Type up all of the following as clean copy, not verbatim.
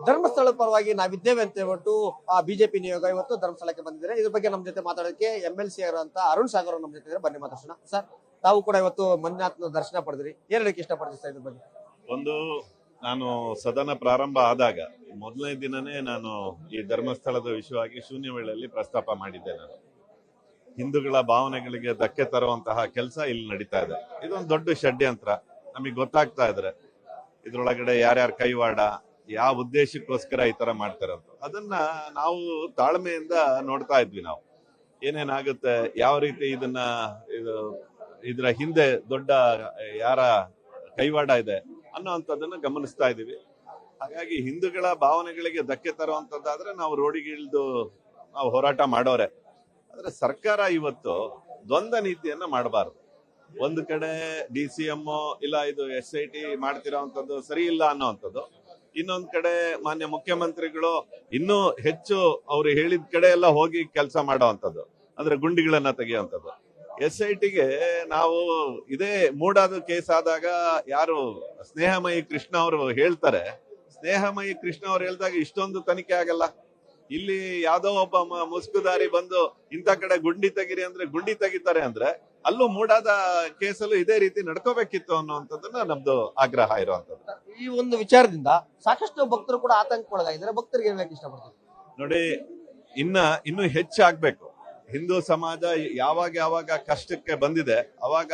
ಧರ್ಮಸ್ಥಳದ ಪರವಾಗಿ ನಾವಿದ್ದೇವೆ ಅಂತ ಹೇಳ್ಬಿಟ್ಟು ಬಿಜೆಪಿ ನಿಯೋಗ ಇವತ್ತು ಧರ್ಮಸ್ಥಳಕ್ಕೆ ಬಂದಿದ್ದಾರೆ. ಇದ್ರ ಬಗ್ಗೆ ನಮ್ಮ ಜೊತೆ ಮಾತಾಡೋದಕ್ಕೆ MLC ಅಂತ ಅರುಣ್ ಸಾಗರ್ ನಮ್ಮ ಜೊತೆ ಇದ್ದಾರೆ. ಬನ್ನಿ ಮಾತಾಡೋಣ. ಸರ್, ತಾವು ಕೂಡ ಇವತ್ತು ಮಂಜುನಾಥನ ದರ್ಶನ ಪಡೆದ್ರಿ, ಏನ್ ಹೇಳಕ್ಕೆ ಇಷ್ಟಪಡ್ತೀವಿ ಸರ್ ಇದ್ರ ಬಗ್ಗೆ? ಒಂದು, ನಾನು ಸದನ ಪ್ರಾರಂಭ ಆದಾಗ ಮೊದಲನೇ ದಿನನೇ ನಾನು ಈ ಧರ್ಮಸ್ಥಳದ ವಿಷಯವಾಗಿ ಶೂನ್ಯ ವೇಳೆಯಲ್ಲಿ ಪ್ರಸ್ತಾಪ ಮಾಡಿದ್ದೆ. ನಾನು ಹಿಂದೂಗಳ ಭಾವನೆಗಳಿಗೆ ಧಕ್ಕೆ ತರುವಂತಹ ಕೆಲಸ ಇಲ್ಲಿ ನಡೀತಾ ಇದೆ. ಇದೊಂದು ದೊಡ್ಡ ಷಡ್ಯಂತ್ರ. ನಮಗೆ ಗೊತ್ತಾಗ್ತಾ ಇದ್ರೆ ಇದ್ರೊಳಗಡೆ ಯಾರ್ಯಾರ ಕೈವಾಡ, ಯಾವ ಉದ್ದೇಶಕ್ಕೋಸ್ಕರ ಈ ತರ ಮಾಡ್ತಾರಂತ ಅದನ್ನ ನಾವು ತಾಳ್ಮೆಯಿಂದ ನೋಡ್ತಾ ಇದ್ವಿ. ನಾವು ಏನೇನಾಗುತ್ತೆ, ಯಾವ ರೀತಿ ಇದರ ಹಿಂದೆ ದೊಡ್ಡ ಯಾರ ಕೈವಾಡ ಇದೆ ಅನ್ನೋಂಥದ್ದನ್ನ ಗಮನಿಸ್ತಾ ಇದೀವಿ. ಹಾಗಾಗಿ ಹಿಂದೂಗಳ ಭಾವನೆಗಳಿಗೆ ಧಕ್ಕೆ ತರುವಂತದ್ದಾದ್ರೆ ನಾವು ರೋಡಿಗೆ ಇಳಿದು ನಾವು ಹೋರಾಟ ಮಾಡೋರೆ. ಆದ್ರೆ ಸರ್ಕಾರ ಇವತ್ತು ದ್ವಂದ್ವ ನೀತಿಯನ್ನ ಮಾಡಬಾರ್ದು. ಒಂದು ಕಡೆ DCM ಇಲ್ಲ ಇದು SIT ಮಾಡ್ತಿರೋಂಥದ್ದು ಸರಿ ಇಲ್ಲ ಅನ್ನೋವಂಥದ್ದು, ಇನ್ನೊಂದ್ ಕಡೆ ಮಾನ್ಯ ಮುಖ್ಯಮಂತ್ರಿಗಳು ಇನ್ನೂ ಹೆಚ್ಚು ಅವ್ರು ಹೇಳಿದ ಕಡೆ ಎಲ್ಲ ಹೋಗಿ ಕೆಲಸ ಮಾಡೋವಂಥದ್ದು, ಅಂದ್ರೆ ಗುಂಡಿಗಳನ್ನ ತೆಗೆಯುವಂಥದ್ದು. SITಗೆ ನಾವು ಇದೇ ಮೂಡಾದ ಕೇಸ್ ಆದಾಗ ಯಾರು ಸ್ನೇಹಮಯಿ ಕೃಷ್ಣ ಅವರು ಹೇಳ್ತಾರೆ, ಸ್ನೇಹಮಯಿ ಕೃಷ್ಣ ಅವ್ರು ಹೇಳಿದಾಗ ಇಷ್ಟೊಂದು ತನಿಖೆ ಆಗಲ್ಲ. ಇಲ್ಲಿ ಯಾವ್ದೋ ಒಬ್ಬ ಮುಸ್ಕುದಾರಿ ಬಂದು ಇಂಥ ಕಡೆ ಗುಂಡಿ ತೆಗಿರಿ ಅಂದ್ರೆ ಗುಂಡಿ ತೆಗಿತಾರೆ ಅಂದ್ರೆ ಅಲ್ಲೂ ಮೂಡಾದ ಕೇಸಲ್ಲೂ ಇದೇ ರೀತಿ ನಡ್ಕೋಬೇಕಿತ್ತು ಅನ್ನುವಂಥದ್ದನ್ನ ನಮ್ದು ಆಗ್ರಹ ಇರುವಂತದ್ದು. ಈ ಒಂದು ವಿಚಾರದಿಂದ ಸಾಕಷ್ಟು ಭಕ್ತರು ಕೂಡ ಆತಂಕಕ್ಕೊಳಗಾಗಿದ್ದಾರೆ. ಭಕ್ತರಿಗೆ ಏನ್ ಹೇಳಕ್ಕೆ ಇಷ್ಟಪಡ್ತೀವಿ? ನೋಡಿ, ಇನ್ನೂ ಹೆಚ್ಚಾಗ್ಬೇಕು. ಹಿಂದೂ ಸಮಾಜ ಯಾವಾಗ ಕಷ್ಟಕ್ಕೆ ಬಂದಿದೆ ಅವಾಗ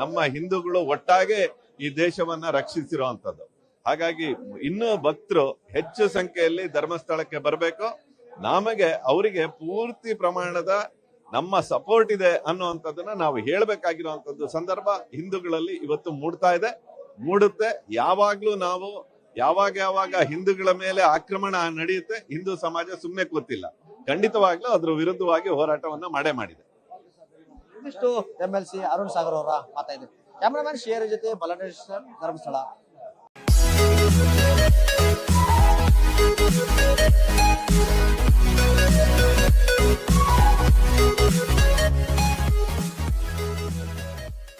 ನಮ್ಮ ಹಿಂದೂಗಳು ಒಟ್ಟಾಗೆ ಈ ದೇಶವನ್ನ ರಕ್ಷಿಸಿರುವಂತದ್ದು. ಹಾಗಾಗಿ ಇನ್ನೂ ಭಕ್ತರು ಹೆಚ್ಚು ಸಂಖ್ಯೆಯಲ್ಲಿ ಧರ್ಮಸ್ಥಳಕ್ಕೆ ಬರಬೇಕು. ನಮಗೆ ಅವರಿಗೆ ಪೂರ್ತಿ ಪ್ರಮಾಣದ ನಮ್ಮ ಸಪೋರ್ಟ್ ಇದೆ ಅನ್ನುವಂಥದ್ದನ್ನ ನಾವು ಹೇಳ್ಬೇಕಾಗಿರುವಂತದ್ದು ಸಂದರ್ಭ ಹಿಂದೂಗಳಲ್ಲಿ ಇವತ್ತು ಮೂಡುತ್ತೆ. ಯಾವಾಗ್ಲೂ ನಾವು ಯಾವಾಗ ಹಿಂದೂಗಳ ಮೇಲೆ ಆಕ್ರಮಣ ನಡೆಯುತ್ತೆ, ಹಿಂದೂ ಸಮಾಜ ಸುಮ್ಮನೆ ಕೂತಿಲ್ಲ. ಖಂಡಿತವಾಗ್ಲೂ ಅದ್ರ ವಿರುದ್ಧವಾಗಿ ಹೋರಾಟವನ್ನ ಮಾಡಿದೆ. ಇದಿಷ್ಟು MLC ಅರುಣ್ ಸಾಗರ್ ಅವರ ಮಾತಾಡಿದೆ. ಕ್ಯಾಮರಾಮನ್ ಶ್ರೀಹರಿ ಜೊತೆ ಬಲರಾಜ್ ಸರ್, ಧರ್ಮಸ್ಥಳ.